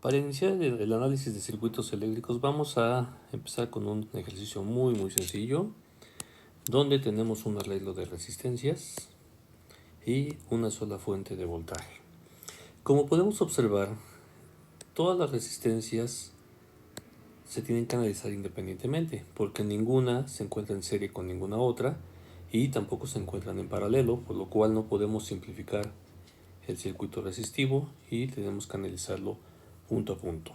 Para iniciar el análisis de circuitos eléctricos vamos a empezar con un ejercicio muy sencillo, donde tenemos un arreglo de resistencias y una sola fuente de voltaje. Como podemos observar, todas las resistencias se tienen que analizar independientemente, porque ninguna se encuentra en serie con ninguna otra y tampoco se encuentran en paralelo, por lo cual no podemos simplificar el circuito resistivo y tenemos que analizarlo punto a punto.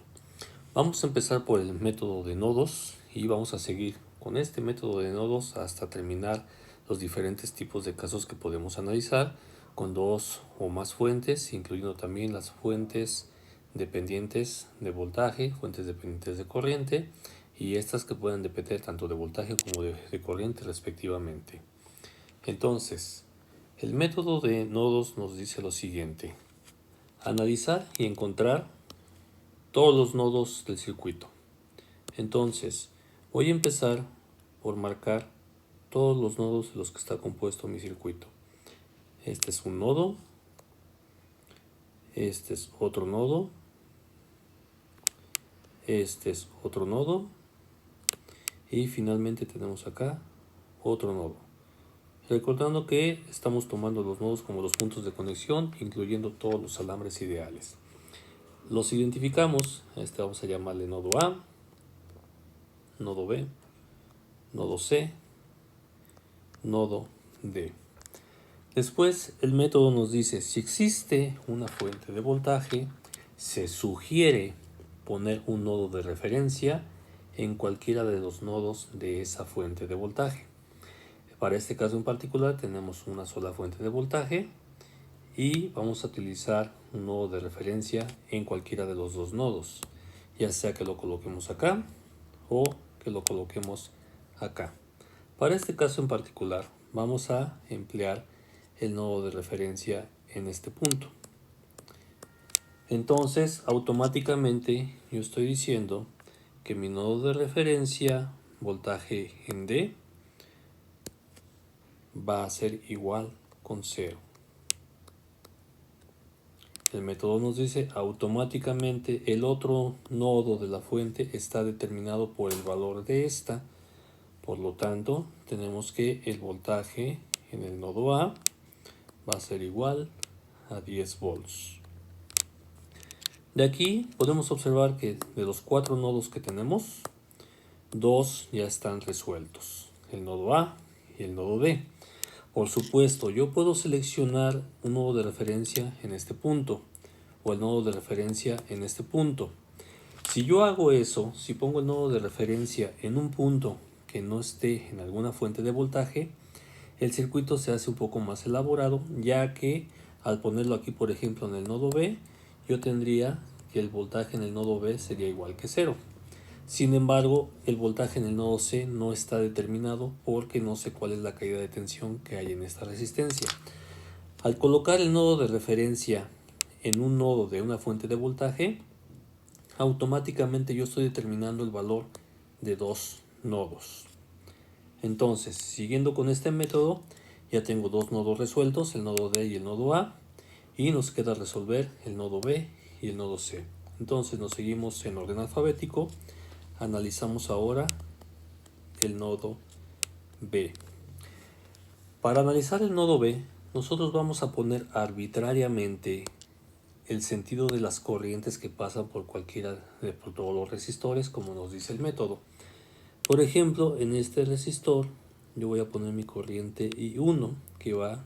Vamos a empezar por el método de nodos y vamos a seguir con este método de nodos hasta terminar los diferentes tipos de casos que podemos analizar con dos o más fuentes, incluyendo también las fuentes dependientes de voltaje, fuentes dependientes de corriente y estas que pueden depender tanto de voltaje como de corriente respectivamente. Entonces, el método de nodos nos dice lo siguiente: analizar y encontrar todos los nodos del circuito. Entonces, voy a empezar por marcar todos los nodos de los que está compuesto mi circuito. Este es un nodo, este es otro nodo, este es otro nodo y finalmente tenemos acá otro nodo. Recordando que estamos tomando los nodos como los puntos de conexión, incluyendo todos los alambres ideales. Los identificamos, este vamos a llamarle nodo A, nodo B, nodo C, nodo D. Después el método nos dice: si existe una fuente de voltaje, se sugiere poner un nodo de referencia en cualquiera de los nodos de esa fuente de voltaje. Para este caso en particular tenemos una sola fuente de voltaje y vamos a utilizar un nodo de referencia en cualquiera de los dos nodos, ya sea que lo coloquemos acá o que lo coloquemos acá. Para este caso en particular vamos a emplear el nodo de referencia en este punto. Entonces automáticamente yo estoy diciendo que mi nodo de referencia, voltaje en D, va a ser igual con 0. El método nos dice automáticamente el otro nodo de la fuente está determinado por el valor de esta. Por lo tanto, tenemos que el voltaje en el nodo A va a ser igual a 10 volts. De aquí podemos observar que de los 4 nodos que tenemos, 2 ya están resueltos, el nodo A y el nodo D. Por supuesto, yo puedo seleccionar un nodo de referencia en este punto o el nodo de referencia en este punto. Si yo hago eso, si pongo el nodo de referencia en un punto que no esté en alguna fuente de voltaje, el circuito se hace un poco más elaborado, ya que al ponerlo aquí, por ejemplo, en el nodo B, yo tendría que el voltaje en el nodo B sería igual que 0. Sin embargo, el voltaje en el nodo C no está determinado porque no sé cuál es la caída de tensión que hay en esta resistencia. Al colocar el nodo de referencia en un nodo de una fuente de voltaje, automáticamente yo estoy determinando el valor de dos nodos. Entonces, siguiendo con este método, ya tengo dos nodos resueltos, el nodo D y el nodo A, y nos queda resolver el nodo B y el nodo C. Entonces nos seguimos en orden alfabético. Analizamos ahora el nodo B. Para analizar el nodo B, nosotros vamos a poner arbitrariamente el sentido de las corrientes que pasan por cualquiera de todos los resistores, como nos dice el método. Por ejemplo, en este resistor yo voy a poner mi corriente I1 que va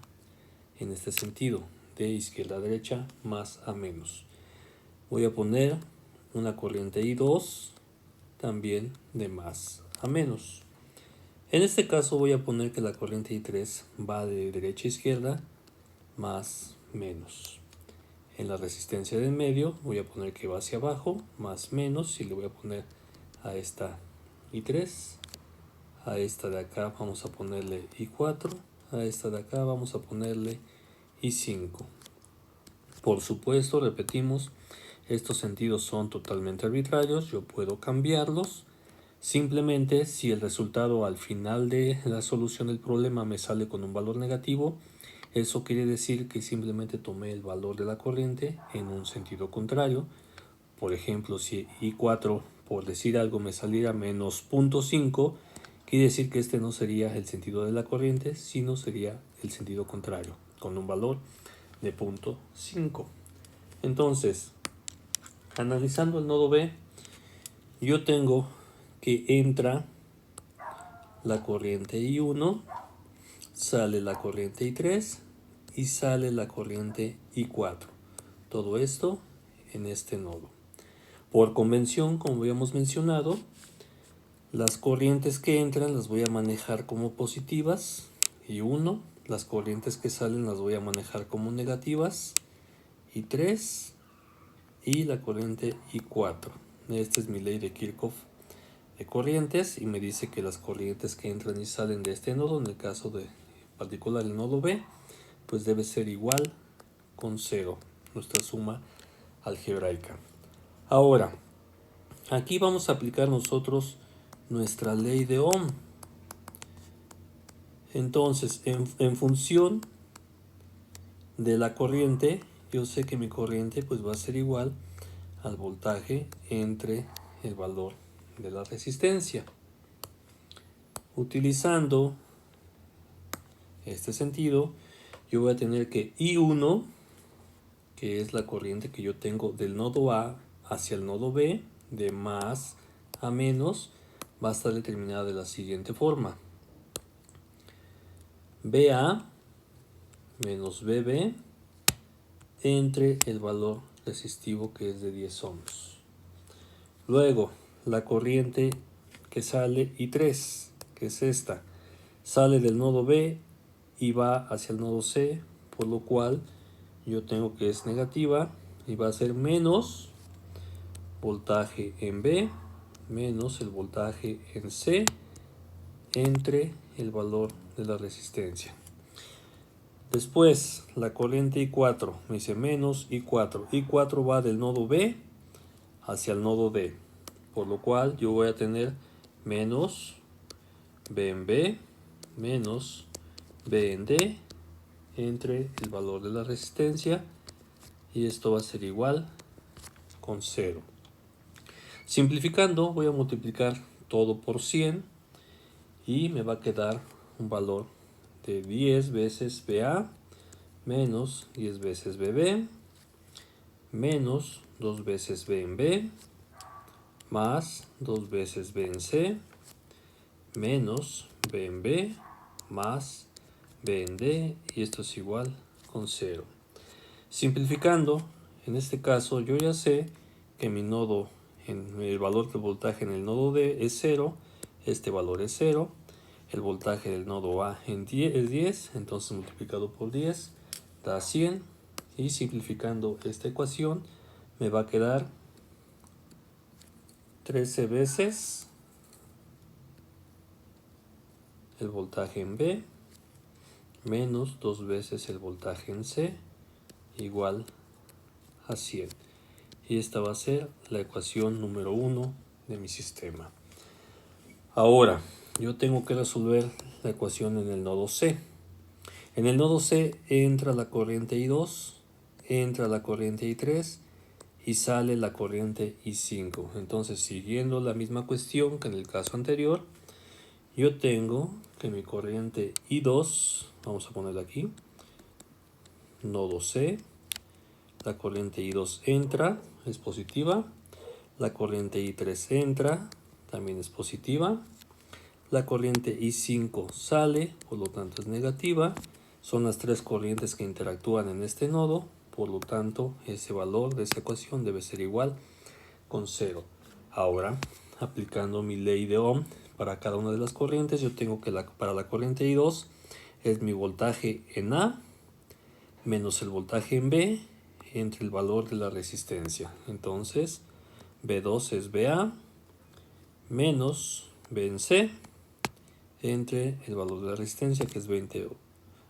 en este sentido, de izquierda a derecha, más a menos. Voy a poner una corriente I2 también de más a menos. En este caso voy a poner que la corriente I3 va de derecha a izquierda, más menos. En la resistencia del medio voy a poner que va hacia abajo, más menos, y le voy a poner a esta I3. A esta de acá vamos a ponerle I4, a esta de acá vamos a ponerle I5. Por supuesto, repetimos, estos sentidos son totalmente arbitrarios, yo puedo cambiarlos. Simplemente si el resultado al final de la solución del problema me sale con un valor negativo, eso quiere decir que simplemente tomé el valor de la corriente en un sentido contrario, Por ejemplo, si I4, por decir algo, me saliera menos 0.5, quiere decir que este no sería el sentido de la corriente, sino sería el sentido contrario, con un valor de 0.5. Entonces, analizando el nodo B, yo tengo que entra la corriente I1, sale la corriente I3 y sale la corriente I4. Todo esto en este nodo. Por convención, como habíamos mencionado, las corrientes que entran las voy a manejar como positivas, I1. Las corrientes que salen las voy a manejar como negativas, I3. Y la corriente I4. Esta es mi ley de Kirchhoff de corrientes y me dice que las corrientes que entran y salen de este nodo, en el caso de particular el nodo B, pues debe ser igual con 0, nuestra suma algebraica. Ahora, aquí vamos a aplicar nosotros nuestra ley de Ohm. Entonces, en función de la corriente, yo sé que mi corriente pues va a ser igual al voltaje entre el valor de la resistencia. Utilizando este sentido, yo voy a tener que I1, que es la corriente que yo tengo del nodo A hacia el nodo B, de más a menos, va a estar determinada de la siguiente forma. BA menos BB entre el valor resistivo que es de 10 ohms. Luego, la corriente que sale I3, que es esta, sale del nodo B y va hacia el nodo C, por lo cual yo tengo que es negativa y va a ser menos voltaje en B menos el voltaje en C entre el valor de la resistencia. Después, la corriente I4 me dice menos I4. I4 va del nodo B hacia el nodo D, por lo cual yo voy a tener menos B en B menos B en D entre el valor de la resistencia, y esto va a ser igual con 0. Simplificando, voy a multiplicar todo por 100 y me va a quedar un valor de 10 veces BA menos 10 veces BB menos 2 veces B en B más 2 veces B en C menos B en B más B en D, y esto es igual con 0. Simplificando, en este caso yo ya sé que mi nodo, en el valor del voltaje en el nodo D es 0, este valor es 0, el voltaje del nodo A en 10 es 10, entonces multiplicado por 10 da 100, y simplificando esta ecuación me va a quedar 13 veces el voltaje en B menos 2 veces el voltaje en C igual a 100. Y esta va a ser la ecuación número 1 de mi sistema. Ahora, yo tengo que resolver la ecuación en el nodo C. En el nodo C entra la corriente I2, entra la corriente I3 y sale la corriente I5. Entonces, siguiendo la misma cuestión que en el caso anterior, yo tengo que mi corriente I2, vamos a ponerla aquí, nodo C, la corriente I2 entra, es positiva, la corriente I3 entra, también es positiva, la corriente I5 sale, por lo tanto es negativa, son las tres corrientes que interactúan en este nodo, por lo tanto ese valor de esa ecuación debe ser igual con 0. Ahora, aplicando mi ley de Ohm para cada una de las corrientes, yo tengo que para la corriente I2 es mi voltaje en A menos el voltaje en B entre el valor de la resistencia. Entonces, B2 es BA menos B en C entre el valor de la resistencia, que es 20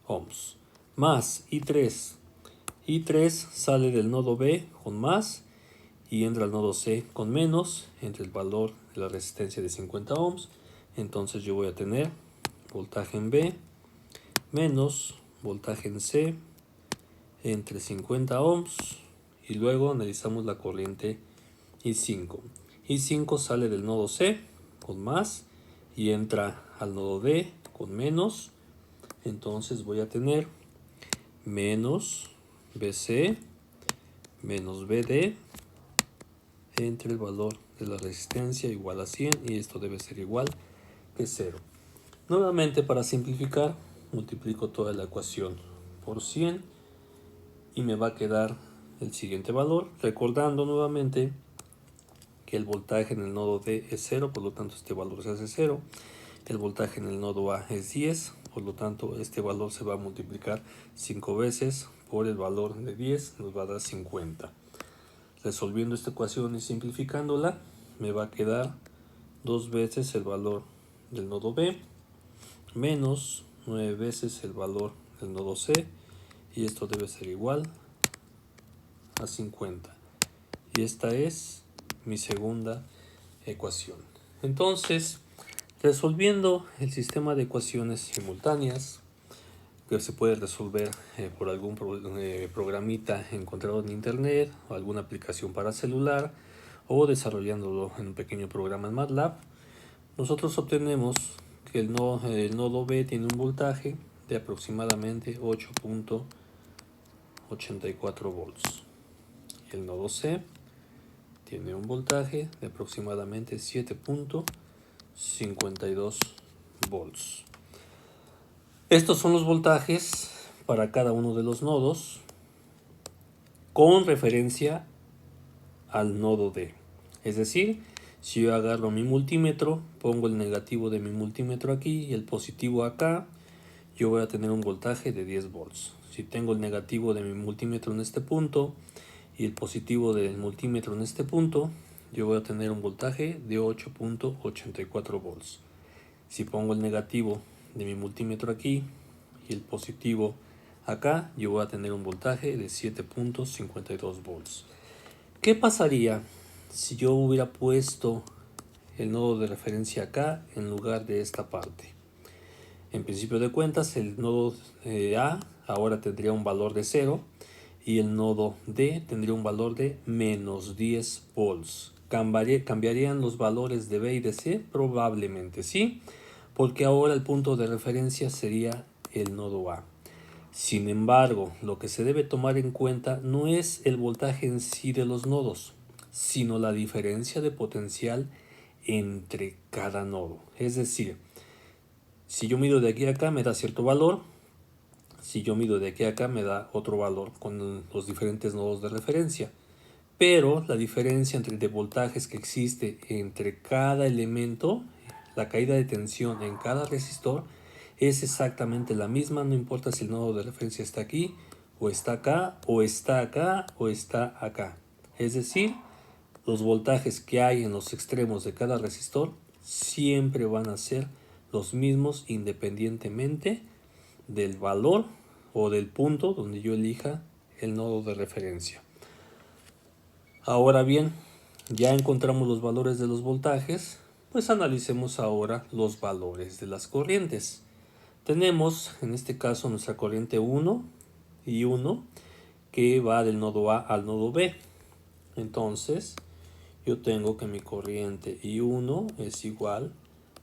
ohms, más I3. I3 sale del nodo B con más y entra al nodo C con menos entre el valor de la resistencia de 50 ohms. Entonces yo voy a tener voltaje en B menos voltaje en C entre 50 ohms, y luego analizamos la corriente I5. I5 sale del nodo C con más y entra al nodo D con menos. Entonces voy a tener menos BC menos BD entre el valor de la resistencia igual a 100 y esto debe ser igual que 0. Nuevamente, para simplificar, multiplico toda la ecuación por 100 y me va a quedar el siguiente valor, recordando nuevamente que el voltaje en el nodo D es 0, por lo tanto este valor se hace 0. El voltaje en el nodo A es 10, por lo tanto este valor se va a multiplicar 5 veces por el valor de 10, nos va a dar 50. Resolviendo esta ecuación y simplificándola, me va a quedar 2 veces el valor del nodo B menos 9 veces el valor del nodo C, y esto debe ser igual a 50. Y esta es mi segunda ecuación. Entonces, resolviendo el sistema de ecuaciones simultáneas, que se puede resolver por algún programita encontrado en internet o alguna aplicación para celular, o desarrollándolo en un pequeño programa en MATLAB, nosotros obtenemos que el nodo B tiene un voltaje de aproximadamente 8.84 volts. Y el nodo C tiene un voltaje de aproximadamente 7.52 volts. Estos son los voltajes para cada uno de los nodos con referencia al nodo D. Es decir, si yo agarro mi multímetro, pongo el negativo de mi multímetro aquí y el positivo acá, yo voy a tener un voltaje de 10 volts. Si tengo el negativo de mi multímetro en este punto y el positivo del multímetro en este punto, yo voy a tener un voltaje de 8.84 volts. Si pongo el negativo de mi multímetro aquí y el positivo acá, yo voy a tener un voltaje de 7.52 volts. ¿Qué pasaría si yo hubiera puesto el nodo de referencia acá en lugar de esta parte? En principio de cuentas, el nodo A ahora tendría un valor de 0 y el nodo D tendría un valor de menos 10 volts. ¿Cambiarían los valores de B y de C? Probablemente sí, porque ahora el punto de referencia sería el nodo A. Sin embargo, lo que se debe tomar en cuenta no es el voltaje en sí de los nodos, sino la diferencia de potencial entre cada nodo. Es decir, si yo mido de aquí a acá me da cierto valor, si yo mido de aquí a acá me da otro valor con los diferentes nodos de referencia. Pero la diferencia de voltajes que existe entre cada elemento, la caída de tensión en cada resistor, es exactamente la misma, no importa si el nodo de referencia está aquí, o está acá, o está acá, o está acá. Es decir, los voltajes que hay en los extremos de cada resistor siempre van a ser los mismos independientemente del valor o del punto donde yo elija el nodo de referencia. Ahora bien, ya encontramos los valores de los voltajes, pues analicemos ahora los valores de las corrientes. Tenemos en este caso nuestra corriente 1 y 1 que va del nodo A al nodo B. Entonces yo tengo que mi corriente I1 es igual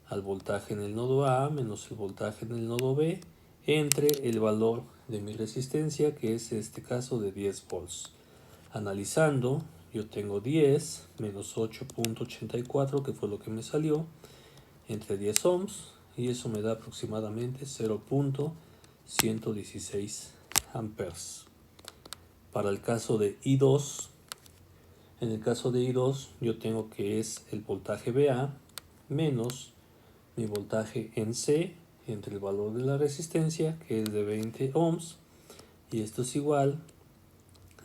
al voltaje en el nodo A menos el voltaje en el nodo B entre el valor de mi resistencia, que es en este caso de 10 volts. Analizando, yo tengo 10 menos 8.84, que fue lo que me salió, entre 10 ohms, y eso me da aproximadamente 0.116 amperes. Para el caso de I2, en el caso de I2 yo tengo que es el voltaje BA menos mi voltaje en C entre el valor de la resistencia, que es de 20 ohms, y esto es igual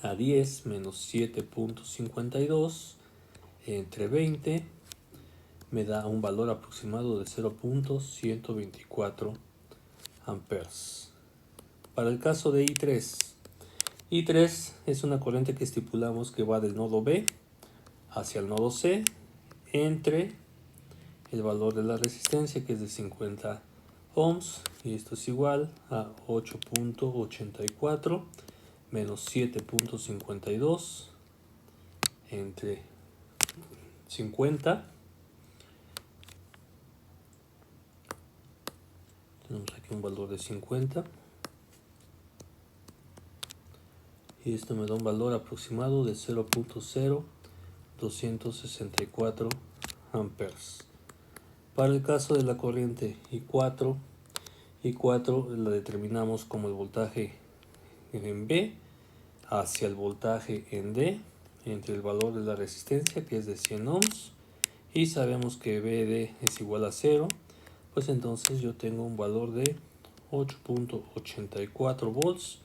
a 10 menos 7.52 entre 20, me da un valor aproximado de 0.124 amperes. Para el caso de I3, I3 es una corriente que estipulamos que va del nodo B hacia el nodo C entre el valor de la resistencia, que es de 50 ohms, y esto es igual a 8.84 menos 7.52 entre 50. Tenemos aquí un valor de 50. Y esto me da un valor aproximado de 0.0264 amperes. Para el caso de la corriente I4 la determinamos como el voltaje en B hacia el voltaje en D entre el valor de la resistencia, que es de 100 ohms, y sabemos que BD es igual a 0, pues entonces yo tengo un valor de 8.84 volts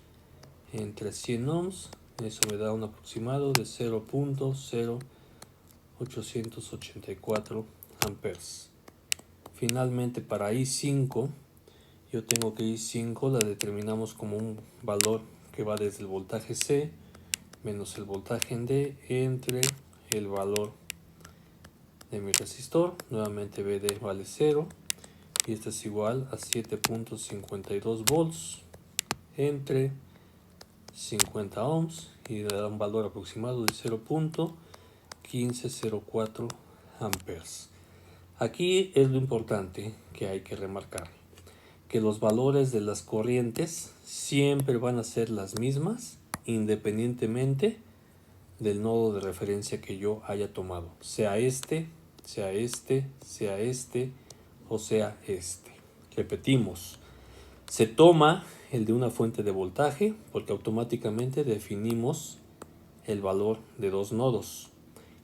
entre 100 ohms. Eso me da un aproximado de 0.0884 amperes. Finalmente, para I5 yo tengo que I5 la determinamos como un valor que va desde el voltaje C menos el voltaje en D entre el valor de mi resistor. Nuevamente BD vale 0 y esto es igual a 7.52 volts entre 50 ohms y da un valor aproximado de 0.1504 amperes. Aquí es lo importante que hay que remarcar, que los valores de las corrientes siempre van a ser las mismas independientemente del nodo de referencia que yo haya tomado, sea este, sea este, sea este o sea este. Repetimos, se toma el de una fuente de voltaje porque automáticamente definimos el valor de dos nodos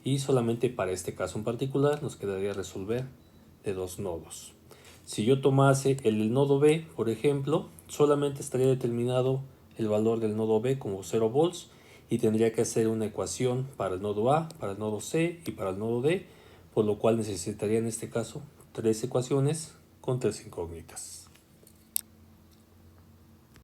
y solamente para este caso en particular nos quedaría resolver de dos nodos. Si yo tomase el nodo B, por ejemplo, solamente estaría determinado el valor del nodo B como 0 volts y tendría que hacer una ecuación para el nodo A, para el nodo C y para el nodo D, por lo cual necesitaría en este caso 3 ecuaciones con 3 incógnitas.